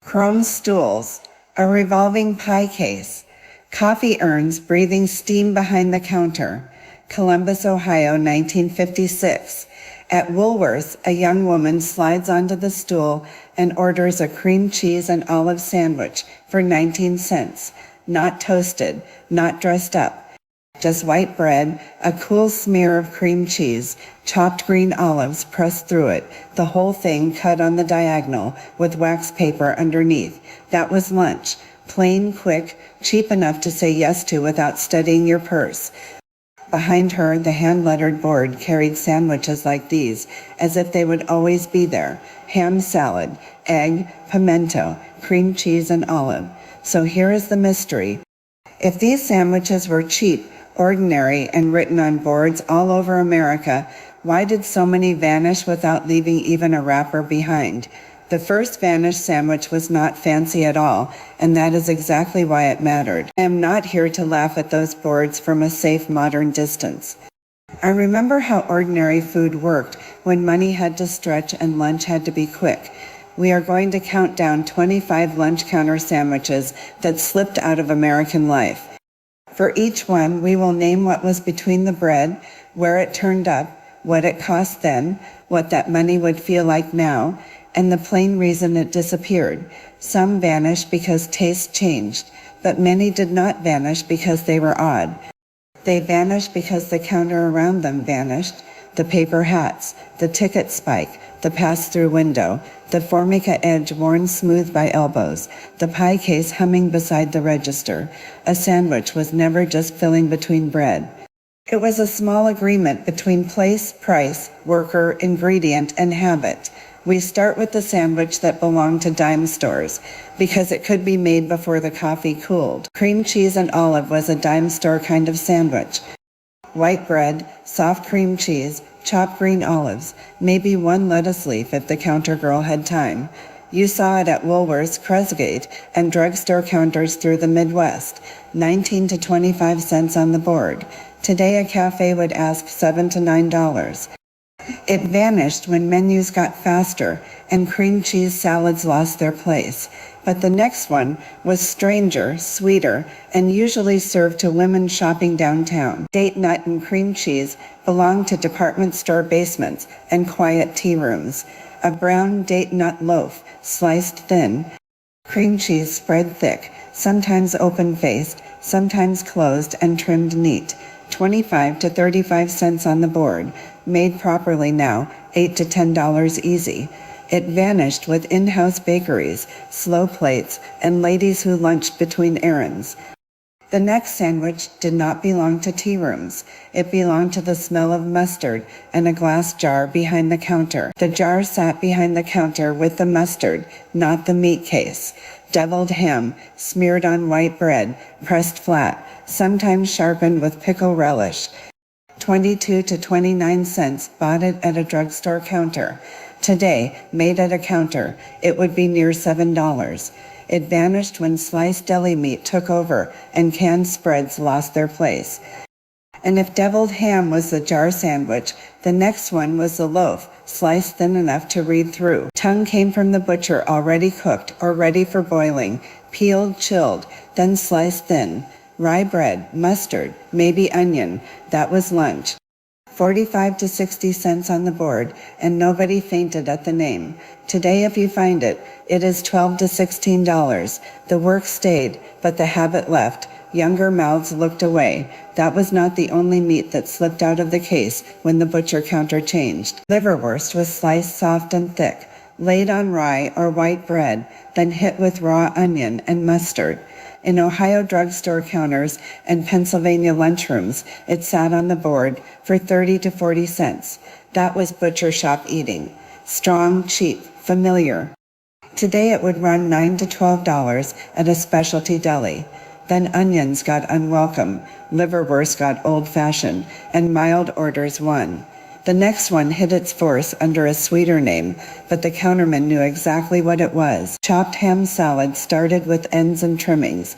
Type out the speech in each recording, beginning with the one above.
Chrome stools, a revolving pie case, coffee urns breathing steam behind the counter. Columbus, Ohio, 1956. At Woolworth's, a young woman slides onto the stool and orders a cream cheese and olive sandwich for 19 cents. Not toasted, not dressed up. Just white bread, a cool smear of cream cheese, chopped green olives pressed through it, the whole thing cut on the diagonal with wax paper underneath. That was lunch. Plain, quick, cheap enough to say yes to without studying your purse. Behind her, the hand-lettered board carried sandwiches like these, as if they would always be there. Ham salad, egg, pimento, cream cheese, and olive. So here is the mystery. If these sandwiches were cheap, ordinary, and written on boards all over America, why did so many vanish without leaving even a wrapper behind? The first vanished sandwich was not fancy at all, and that is exactly why it mattered. I am not here to laugh at those boards from a safe modern distance. I remember how ordinary food worked when money had to stretch and lunch had to be quick. We are going to count down 25 lunch counter sandwiches that slipped out of American life. For each one, we will name what was between the bread, where it turned up, what it cost then, what that money would feel like now, and the plain reason it disappeared. Some vanished because taste changed, but many did not vanish because they were odd. They vanished because the counter around them vanished, the paper hats, the ticket spike, the pass-through window, the formica edge worn smooth by elbows, the pie case humming beside the register. A sandwich was never just filling between bread. It was a small agreement between place, price, worker, ingredient, and habit. We start with the sandwich that belonged to dime stores, because it could be made before the coffee cooled. Cream cheese and olive was a dime store kind of sandwich. White bread, soft cream cheese, chopped green olives, maybe one lettuce leaf if the counter girl had time. You saw it at Woolworth's, Cresgate, and drugstore counters through the Midwest, 19 to 25 cents on the board. Today a cafe would ask $7 to $9. It vanished when menus got faster and cream cheese salads lost their place. But the next one was stranger, sweeter, and usually served to women shopping downtown. Date nut and cream cheese belonged to department store basements and quiet tea rooms. A brown date nut loaf, sliced thin. Cream cheese spread thick, sometimes open-faced, sometimes closed and trimmed neat. 25 to 35 cents on the board. Made properly now, $8 to $10 easy. It vanished with in-house bakeries, slow plates, and ladies who lunched between errands. The next sandwich did not belong to tea rooms. It belonged to the smell of mustard and a glass jar behind the counter. The jar sat behind the counter with the mustard, not the meat case. Deviled ham, smeared on white bread, pressed flat, sometimes sharpened with pickle relish. 22 to 29 cents, bought it at a drugstore counter. Today, made at a counter, it would be near $7. It vanished when sliced deli meat took over and canned spreads lost their place. And if deviled ham was the jar sandwich, the next one was the loaf, sliced thin enough to read through. Tongue came from the butcher already cooked or ready for boiling, peeled, chilled, then sliced thin. Rye bread, mustard, maybe onion. That was lunch. 45 to 60 cents on the board, and nobody fainted at the name. Today, if you find it, it is $12 to $16. The work stayed, but the habit left. Younger mouths looked away. That was not the only meat that slipped out of the case when the butcher counter changed. Liverwurst was sliced soft and thick, laid on rye or white bread, then hit with raw onion and mustard. In Ohio drugstore counters and Pennsylvania lunchrooms, it sat on the board for 30 to 40 cents. That was butcher shop eating. Strong, cheap, familiar. Today it would run $9 to $12 at a specialty deli. Then onions got unwelcome, liverwurst got old-fashioned, and mild orders won. The next one hid its force under a sweeter name, but the counterman knew exactly what it was. Chopped ham salad started with ends and trimmings.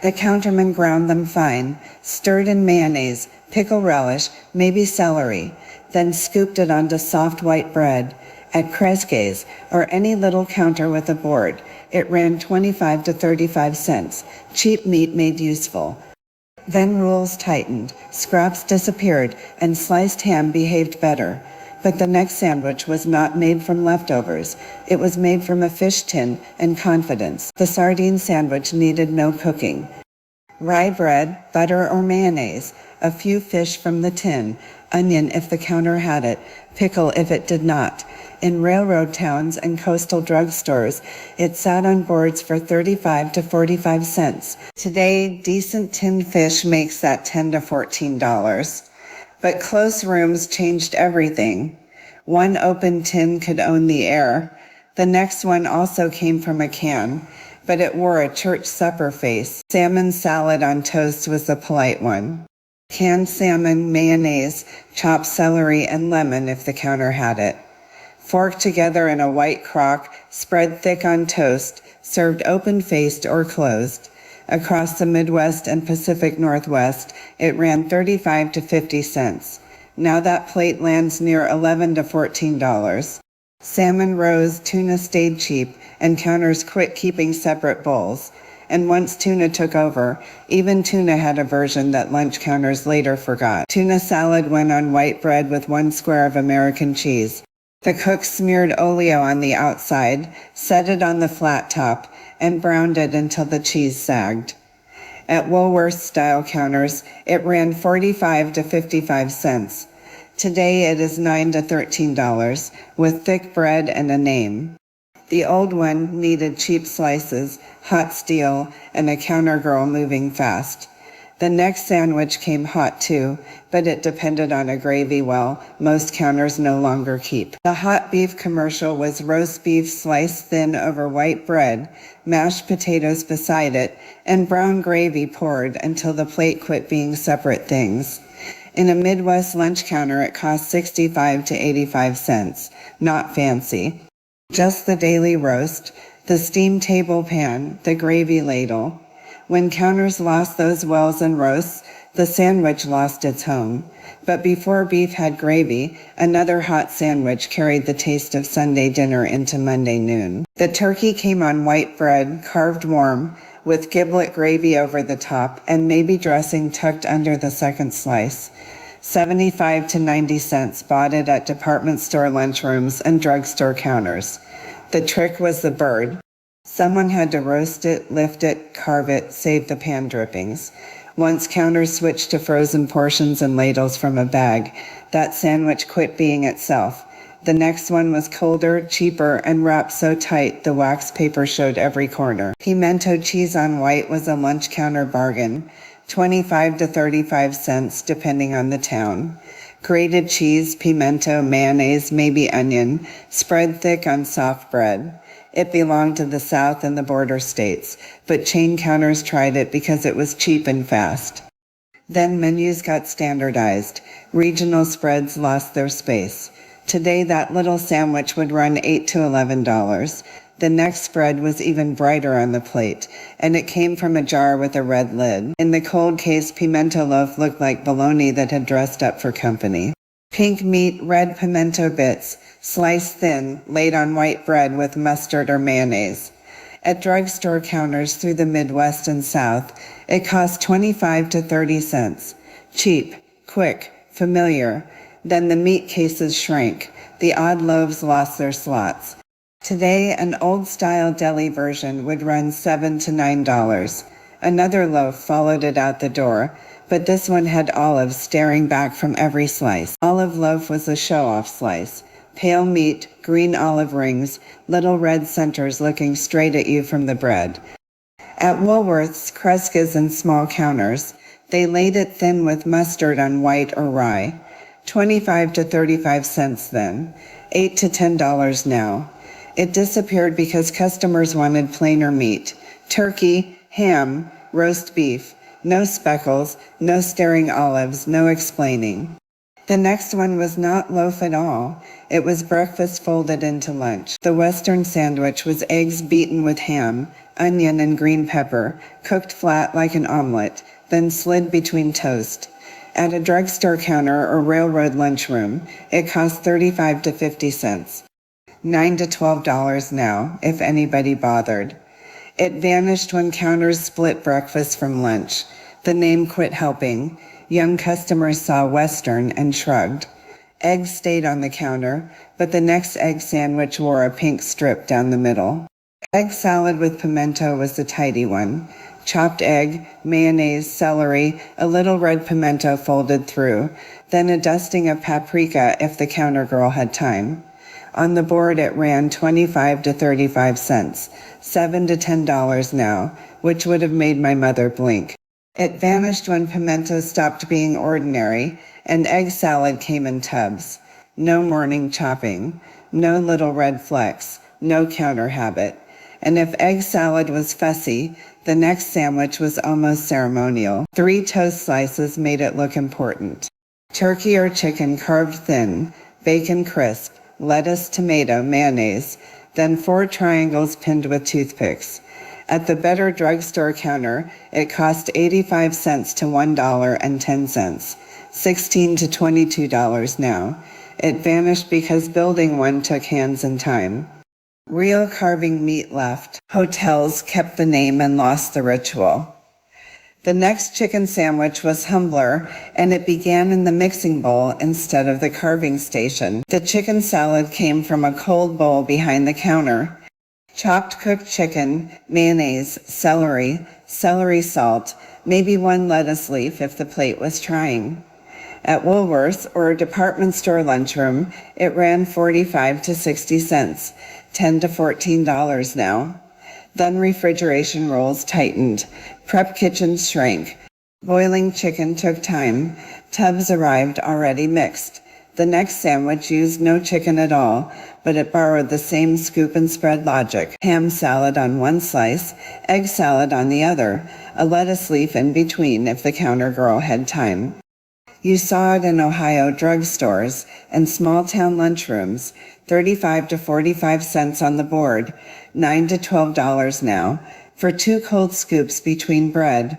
The counterman ground them fine, stirred in mayonnaise, pickle relish, maybe celery, then scooped it onto soft white bread. At Cresgate's, or any little counter with a board, It ran 25 to 35 cents. Cheap meat made useful. Then rules tightened, scraps disappeared, and sliced ham behaved better. But the next sandwich was not made from leftovers. It was made from a fish tin and confidence. The sardine sandwich needed no cooking. Rye bread, butter or mayonnaise, a few fish from the tin, onion if the counter had it, pickle if it did not. In railroad towns and coastal drugstores, it sat on boards for 35 to 45 cents. Today, decent tinned fish makes that $10 to $14. But close rooms changed everything. One open tin could own the air. The next one also came from a can, but it wore a church supper face. Salmon salad on toast was the polite one. Canned salmon, mayonnaise, chopped celery, and lemon if the counter had it. Forked together in a white crock, spread thick on toast, served open-faced or closed. Across the Midwest and Pacific Northwest, it ran 35 to 50 cents. Now that plate lands near $11 to $14. Salmon rose, tuna stayed cheap, and counters quit keeping separate bowls. And once tuna took over, even tuna had a version that lunch counters later forgot. Tuna salad went on white bread with 1 square of American cheese. The cook smeared oleo on the outside, set it on the flat top, and browned it until the cheese sagged. At Woolworth-style counters, it ran 45 to 55 cents. Today it is $9 to $13, with thick bread and a name. The old one needed cheap slices, hot steel, and a counter girl moving fast. The next sandwich came hot too, but it depended on a gravy well most counters no longer keep. The hot beef commercial was roast beef sliced thin over white bread, mashed potatoes beside it, and brown gravy poured until the plate quit being separate things. In a Midwest lunch counter, it cost 65 to 85 cents. Not fancy. Just the daily roast, the steam table pan, the gravy ladle. When counters lost those wells and roasts, the sandwich lost its home. But before beef had gravy, another hot sandwich carried the taste of Sunday dinner into Monday noon. The turkey came on white bread, carved warm, with giblet gravy over the top and maybe dressing tucked under the second slice. 75 to 90 cents bought it at department store lunchrooms and drugstore counters. The trick was the bird. Someone had to roast it, lift it, carve it, save the pan drippings. Once counters switched to frozen portions and ladles from a bag, that sandwich quit being itself. The next one was colder, cheaper, and wrapped so tight the wax paper showed every corner. Pimento cheese on white was a lunch counter bargain, 25 to 35 cents depending on the town. Grated cheese, pimento, mayonnaise, maybe onion, spread thick on soft bread. It belonged to the South and the border states, but chain counters tried it because it was cheap and fast. Then menus got standardized. Regional spreads lost their space. Today that little sandwich would run $8 to $11. The next spread was even brighter on the plate, and it came from a jar with a red lid. In the cold case, pimento loaf looked like bologna that had dressed up for company. Pink meat, red pimento bits, sliced thin, laid on white bread with mustard or mayonnaise. At drugstore counters through the Midwest and South, it cost 25 to 30 cents. Cheap, quick, familiar. Then the meat cases shrank. The odd loaves lost their slots. Today, an old-style deli version would run $7 to $9. Another loaf followed it out the door, but this one had olives staring back from every slice. Olive loaf was a show-off slice. Pale meat, green olive rings, little red centers looking straight at you from the bread. At Woolworth's, Kreska's, and small counters, they laid it thin with mustard on white or rye. 25 to 35 cents then, $8 to $10 now. It disappeared because customers wanted plainer meat. Turkey, ham, roast beef, no speckles, no staring olives, no explaining. The next one was not loaf at all. It was breakfast folded into lunch. The Western sandwich was eggs beaten with ham, onion, and green pepper, cooked flat like an omelet, then slid between toast. At a drugstore counter or railroad lunchroom, it cost 35 to 50 cents. $9 to $12 now, if anybody bothered. It vanished when counters split breakfast from lunch. The name quit helping. Young customers saw Western and shrugged. Eggs stayed on the counter, but the next egg sandwich wore a pink strip down the middle. Egg salad with pimento was the tidy one. Chopped egg, mayonnaise, celery, a little red pimento folded through, then a dusting of paprika if the counter girl had time. On the board it ran 25 to 35 cents, $7 to $10 now, which would have made my mother blink. It vanished when pimento stopped being ordinary and egg salad came in tubs. No morning chopping, no little red flecks, no counter habit. And if egg salad was fussy, the next sandwich was almost ceremonial. 3 toast slices made it look important. Turkey or chicken carved thin, bacon crisp, lettuce, tomato, mayonnaise, then 4 triangles pinned with toothpicks. At the better drugstore counter, it cost 85 cents to $1.10, $16 to $22 now. It vanished because building one took hands and time. Real carving meat left. Hotels kept the name and lost the ritual. The next chicken sandwich was humbler, and it began in the mixing bowl instead of the carving station. The chicken salad came from a cold bowl behind the counter. Chopped cooked chicken, mayonnaise, celery salt, maybe 1 lettuce leaf if the plate was trying. At Woolworth's or a department store lunchroom, it ran 45 to 60 cents, $10 to $14 now. Then refrigeration rolls tightened. Prep kitchens shrank. Boiling chicken took time. Tubs arrived already mixed. The next sandwich used no chicken at all, but it borrowed the same scoop and spread logic. Ham salad on one slice, egg salad on the other, a lettuce leaf in between if the counter girl had time. You saw it in Ohio drugstores and small-town lunchrooms, 35 to 45 cents on the board, $9 to $12 now, for 2 cold scoops between bread.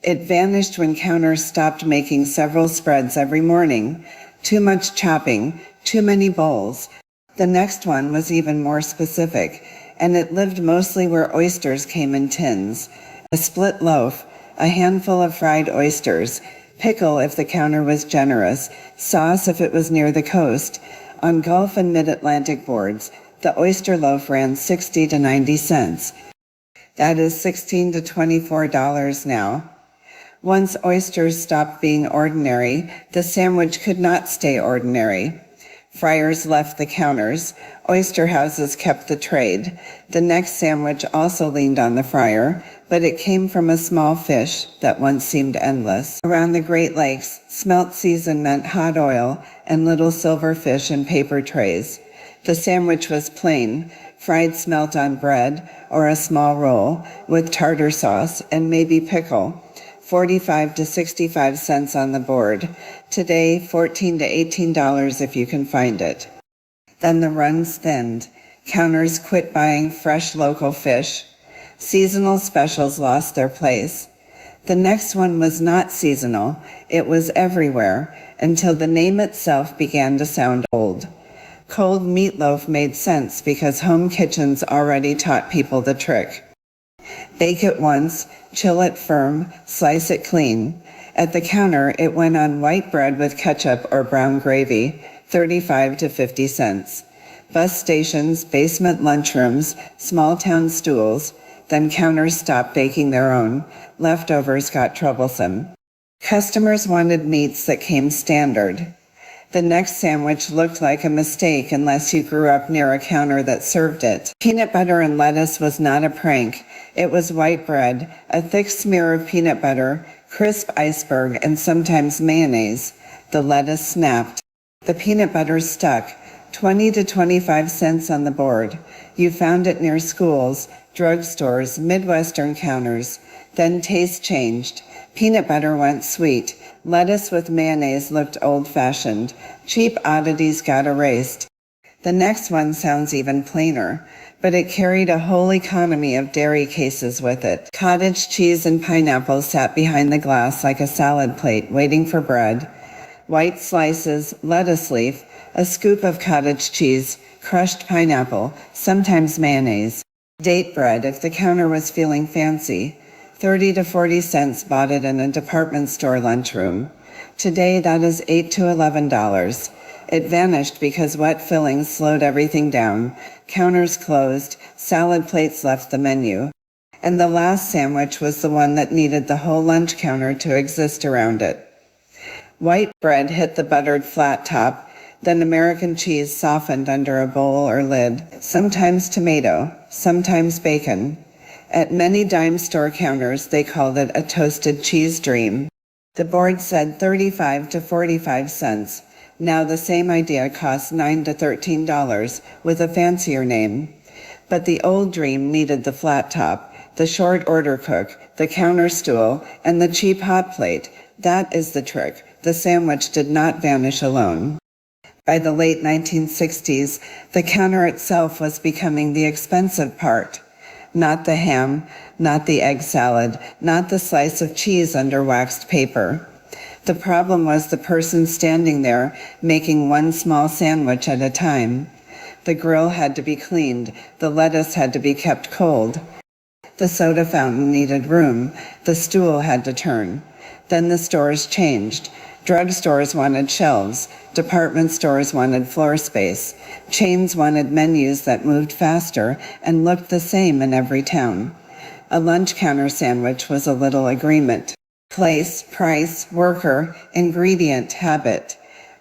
It vanished when counters stopped making several spreads every morning. Too much chopping, too many bowls. The next one was even more specific, and it lived mostly where oysters came in tins. A split loaf, a handful of fried oysters, pickle if the counter was generous, sauce if it was near the coast. On Gulf and Mid-Atlantic boards, the oyster loaf ran 60 to 90 cents. That is $16 to $24 now. Once oysters stopped being ordinary, the sandwich could not stay ordinary. Friars left the counters. Oyster houses kept the trade. The next sandwich also leaned on the fryer, but it came from a small fish that once seemed endless. Around the Great Lakes, smelt season meant hot oil and little silver fish in paper trays. The sandwich was plain, fried smelt on bread or a small roll with tartar sauce and maybe pickle. 45 to 65 cents on the board. Today, $14 to $18 if you can find it. Then the runs thinned. Counters quit buying fresh local fish. Seasonal specials lost their place. The next one was not seasonal. It was everywhere until the name itself began to sound old. Cold meatloaf made sense because home kitchens already taught people the trick. Bake it once, chill it firm, slice it clean. At the counter, it went on white bread with ketchup or brown gravy, 35 to 50 cents. Bus stations, basement lunchrooms, small-town stools, then counters stopped baking their own. Leftovers got troublesome. Customers wanted meats that came standard. The next sandwich looked like a mistake unless you grew up near a counter that served it. Peanut butter and lettuce was not a prank. It was white bread, a thick smear of peanut butter, crisp iceberg, and sometimes mayonnaise. The lettuce snapped. The peanut butter stuck. 20 to 25 cents on the board. You found it near schools, drugstores, Midwestern counters. Then taste changed. Peanut butter went sweet. Lettuce with mayonnaise looked old-fashioned. Cheap oddities got erased. The next one sounds even plainer, but it carried a whole economy of dairy cases with it. Cottage cheese and pineapple sat behind the glass like a salad plate, waiting for bread. White slices, lettuce leaf, a scoop of cottage cheese, crushed pineapple, sometimes mayonnaise. Date bread if the counter was feeling fancy. 30 to 40 cents bought it in a department store lunchroom. Today that is $8 to $11. It vanished because wet fillings slowed everything down. Counters closed, salad plates left the menu. And the last sandwich was the one that needed the whole lunch counter to exist around it. White bread hit the buttered flat top, then American cheese softened under a bowl or lid, sometimes tomato, sometimes bacon. At many dime store counters, they called it a toasted cheese dream. The board said 35 to 45 cents. Now the same idea costs $9 to $13 with a fancier name. But the old dream needed the flat top, the short order cook, the counter stool, and the cheap hot plate. That is the trick. The sandwich did not vanish alone. By the late 1960s, the counter itself was becoming the expensive part. Not the ham, not the egg salad, not the slice of cheese under waxed paper. The problem was the person standing there making one small sandwich at a time. The grill had to be cleaned, the lettuce had to be kept cold. The soda fountain needed room, the stool had to turn. Then the stores changed. Drugstores wanted shelves, department stores wanted floor space, chains wanted menus that moved faster and looked the same in every town. A lunch counter sandwich was a little agreement. Place, price, worker, ingredient, habit.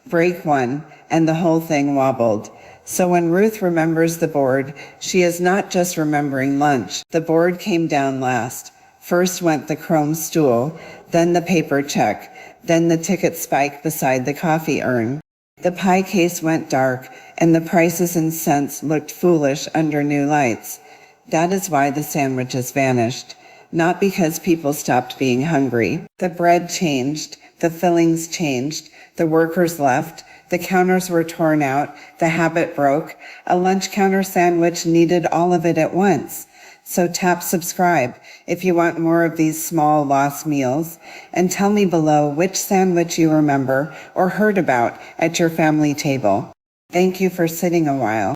Break one, and the whole thing wobbled. So when Ruth remembers the board, she is not just remembering lunch. The board came down last. First went the chrome stool, then the paper check, then the ticket spike beside the coffee urn. The pie case went dark, and the prices and cents looked foolish under new lights. That is why the sandwiches vanished. Not because people stopped being hungry. The bread changed, the fillings changed, the workers left, the counters were torn out, the habit broke. A lunch counter sandwich needed all of it at once. So tap subscribe if you want more of these small lost meals, and tell me below which sandwich you remember or heard about at your family table. Thank you for sitting a while.